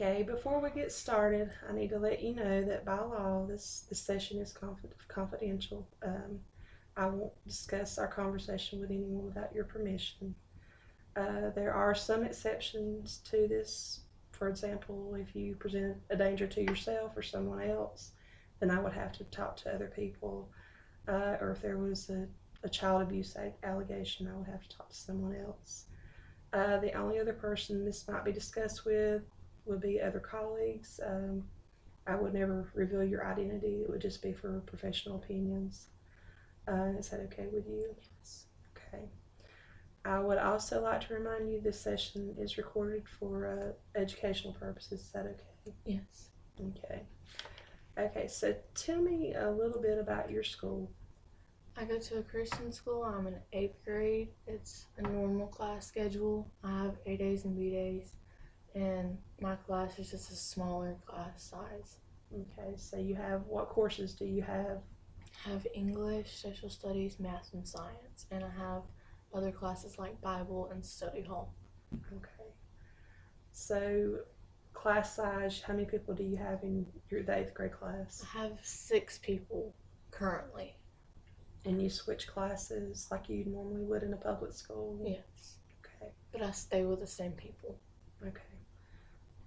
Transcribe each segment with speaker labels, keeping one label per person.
Speaker 1: Okay, before we get started, I need to let you know that by law, this session is confidential. I won't discuss our conversation with anyone without your permission. There are some exceptions to this. For example, if you present a danger to yourself or someone else, then I would have to talk to other people. Or if there was a child abuse allegation, I would have to talk to someone else. The only other person this might be discussed with would be other colleagues. I would never reveal your identity. It would just be for professional opinions. Is that okay with you?
Speaker 2: Yes.
Speaker 1: Okay. I would also like to remind you this session is recorded for educational purposes. Is that okay?
Speaker 2: Yes.
Speaker 1: Okay. Okay, so tell me a little bit about your school.
Speaker 2: I go to a Christian school. I'm in 8th grade. It's a normal class schedule. I have A days and B days, and my class is just a smaller class size.
Speaker 1: Okay, so you have, what courses do you have?
Speaker 2: I have English, social studies, math, and science, and I have other classes like Bible and study hall.
Speaker 1: Okay. So, class size, how many people do you have in the 8th grade class?
Speaker 2: I have 6 people currently.
Speaker 1: And you switch classes like you normally would in a public school?
Speaker 2: Yes.
Speaker 1: Okay.
Speaker 2: But I stay with the same people.
Speaker 1: Okay.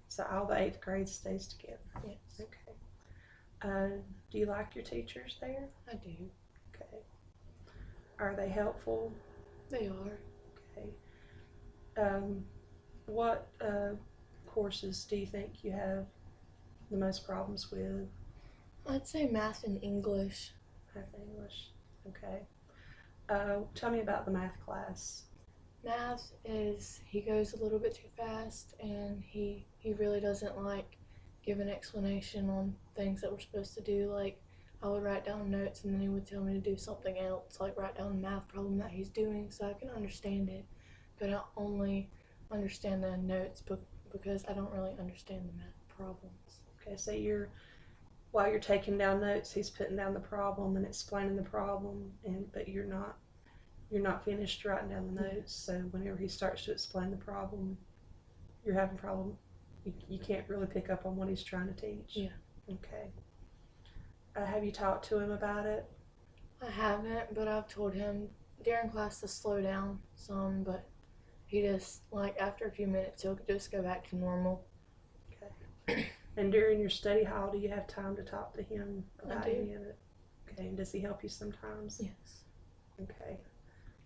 Speaker 1: So all the 8th grade stays together?
Speaker 2: Yes.
Speaker 1: Okay. Do you like your teachers there?
Speaker 2: I do.
Speaker 1: Okay. Are they helpful?
Speaker 2: They are.
Speaker 1: Okay. What courses do you think you have the most problems with?
Speaker 2: I'd say math and English.
Speaker 1: Math and English. Okay. Tell me about the math class.
Speaker 2: Math is, he goes a little bit too fast, and he really doesn't like give an explanation on things that we're supposed to do. Like, I would write down notes and then he would tell me to do something else, like write down the math problem that he's doing so I can understand it. But I only understand the notes because I don't really understand the math problems.
Speaker 1: Okay, so while you're taking down notes, he's putting down the problem and explaining the problem, but you're not finished writing down the notes. So whenever he starts to explain the problem, you're having a problem. You can't really pick up on what he's trying to teach.
Speaker 2: Yeah.
Speaker 1: Okay. Have you talked to him about it?
Speaker 2: I haven't, but I've told him during class to slow down some, but he just, like, after a few minutes, he'll just go back to normal.
Speaker 1: Okay. And during your study hall, do you have time to talk to him about
Speaker 2: I do.
Speaker 1: any of it? Okay. And does he help you sometimes?
Speaker 2: Yes.
Speaker 1: Okay.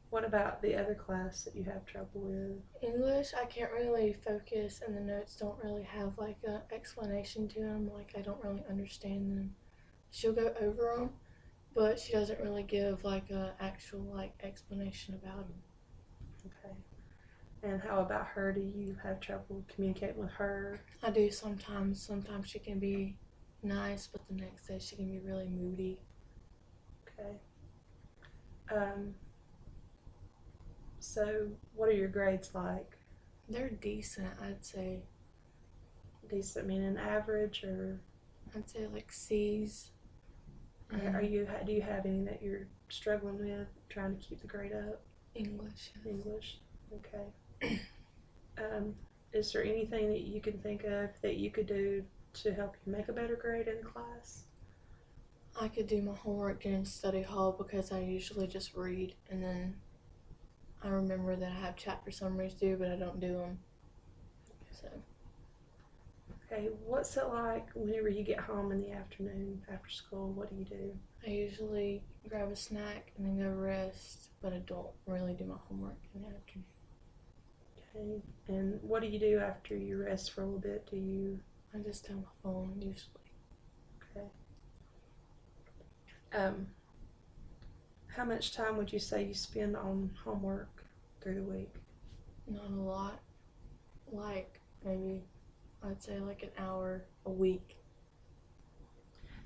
Speaker 1: What about the other class that you have trouble with?
Speaker 2: English, I can't really focus, and the notes don't really have like an explanation to them. Like, I don't really understand them. She'll go over them, but she doesn't really give like a actual like explanation about them.
Speaker 1: Okay. And how about her? Do you have trouble communicating with her?
Speaker 2: I do sometimes. Sometimes she can be nice, but the next day she can be really moody.
Speaker 1: Okay. So what are your grades like?
Speaker 2: They're decent, I'd say.
Speaker 1: Decent meaning average, or
Speaker 2: I'd say like C's.
Speaker 1: do you have any that you're struggling with, trying to keep the grade up?
Speaker 2: English. Yes.
Speaker 1: English. Okay. Is there anything that you can think of that you could do to help you make a better grade in class?
Speaker 2: I could do my homework during study hall because I usually just read, and then I remember that I have chapter summaries due, but I don't do them. So.
Speaker 1: Okay, what's it like whenever you get home in the afternoon after school? What do you do?
Speaker 2: I usually grab a snack and then go rest, but I don't really do my homework in the afternoon.
Speaker 1: Okay, and what do you do after you rest for a little bit?
Speaker 2: I just have my phone usually.
Speaker 1: Okay. How much time would you say you spend on homework through the week?
Speaker 2: Not a lot. Like, maybe I'd say like an hour a week.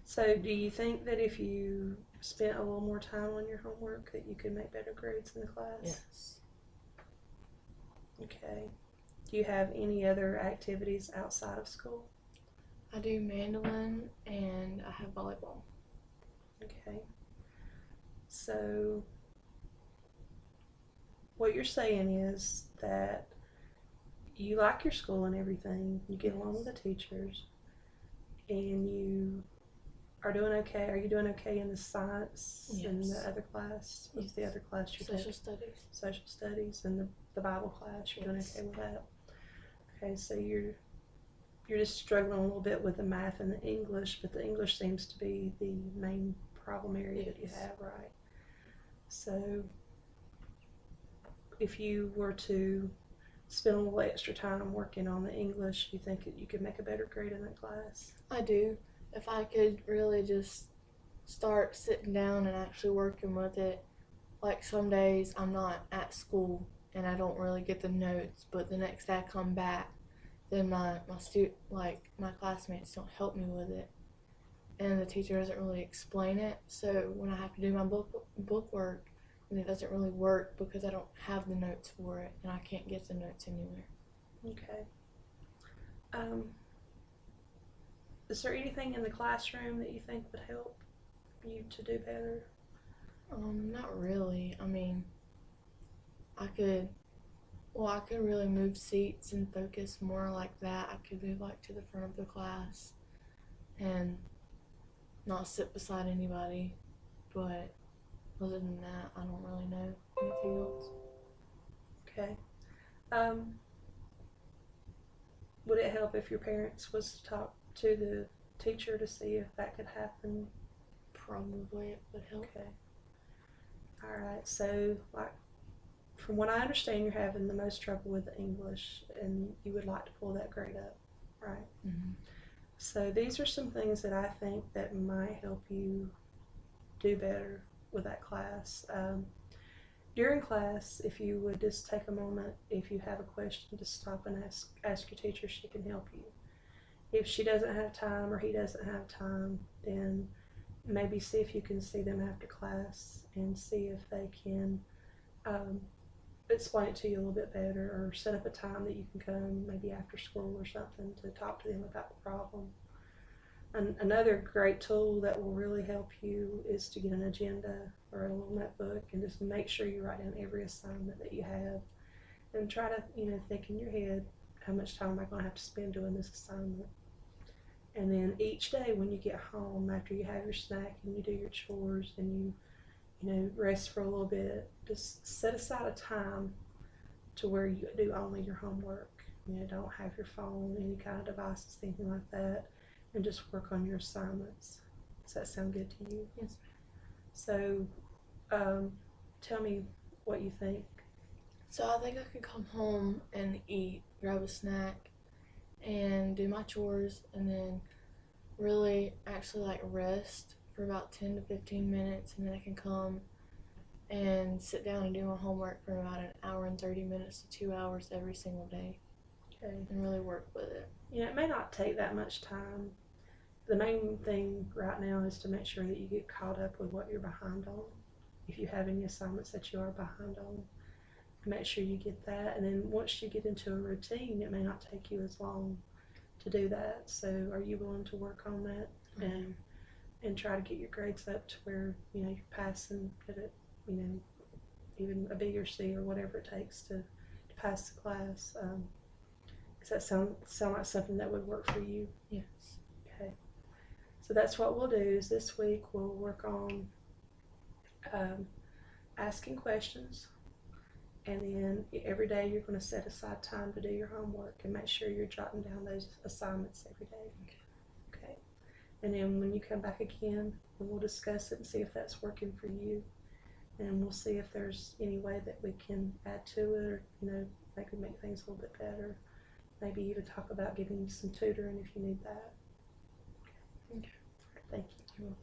Speaker 1: So do you think that if you spent a little more time on your homework that you could make better grades in the class?
Speaker 2: Yes.
Speaker 1: Okay. Do you have any other activities outside of school?
Speaker 2: I do mandolin and I have volleyball.
Speaker 1: Okay. So what you're saying is that you like your school and everything, you get along with the teachers, and you are doing okay. Are you doing okay in the science and the
Speaker 2: Yes.
Speaker 1: other class? What's the other class you're
Speaker 2: Social
Speaker 1: taking?
Speaker 2: studies.
Speaker 1: Social studies and the Bible class. You're doing
Speaker 2: Yes.
Speaker 1: okay with that. Okay, so you're just struggling a little bit with the math and the English, but the English seems to be the main problem area that you
Speaker 2: Yes.
Speaker 1: have, right? So if you were to spend a little extra time working on the English, you think that you could make a better grade in that class?
Speaker 2: I do. If I could really just start sitting down and actually working with it, like some days I'm not at school and I don't really get the notes, but the next day I come back, then my classmates don't help me with it, and the teacher doesn't really explain it. So when I have to do my book work, and it doesn't really work because I don't have the notes for it, and I can't get the notes anywhere.
Speaker 1: Okay. Is there anything in the classroom that you think would help you to do better?
Speaker 2: Not really. I mean, I could, I could really move seats and focus more like that. I could move like to the front of the class and not sit beside anybody. But other than that, I don't really know anything else.
Speaker 1: Okay. Um, would it help if your parents was to talk to the teacher to see if that could happen?
Speaker 2: Probably it would help.
Speaker 1: Okay. All right. So, like, from what I understand, you're having the most trouble with the English, and you would like to pull that grade up, right?
Speaker 2: Mm-hmm.
Speaker 1: So these are some things that I think that might help you do better with that class. During class, if you would just take a moment, if you have a question, to stop and ask your teacher. She can help you. If she doesn't have time or he doesn't have time, then maybe see if you can see them after class and see if they can um, explain it to you a little bit better, or set up a time that you can come maybe after school or something to talk to them about the problem. Another great tool that will really help you is to get an agenda or a little notebook and just make sure you write down every assignment that you have, and try to think in your head, how much time am I going to have to spend doing this assignment. And then each day when you get home, after you have your snack and you do your chores and you rest for a little bit, just set aside a time to where you do only your homework. Don't have your phone, any kind of devices, anything like that, and just work on your assignments. Does that sound good to you?
Speaker 2: Yes.
Speaker 1: So, tell me what you think.
Speaker 2: So I think I could come home and eat, grab a snack, and do my chores, and then really actually like rest for about 10 to 15 minutes, and then I can come and sit down and do my homework for about an hour and 30 minutes to 2 hours every single day,
Speaker 1: Okay.
Speaker 2: and really work with it.
Speaker 1: It may not take that much time. The main thing right now is to make sure that you get caught up with what you're behind on. If you have any assignments that you are behind on, make sure you get that. And then once you get into a routine, it may not take you as long to do that. So are you willing to work on that and try to get your grades up to where you're passing at it, even a B or C or whatever it takes to pass the class? Does that sound like something that would work for you?
Speaker 2: Yes.
Speaker 1: Okay. So that's what we'll do. Is this week we'll work on asking questions, and then every day you're going to set aside time to do your homework and make sure you're jotting down those assignments every day. Okay. And then when you come back again, we'll discuss it and see if that's working for you, and we'll see if there's any way that we can add to it, or maybe make things a little bit better. Maybe even talk about giving you some tutoring if you need that.
Speaker 2: Okay.
Speaker 1: Thank you.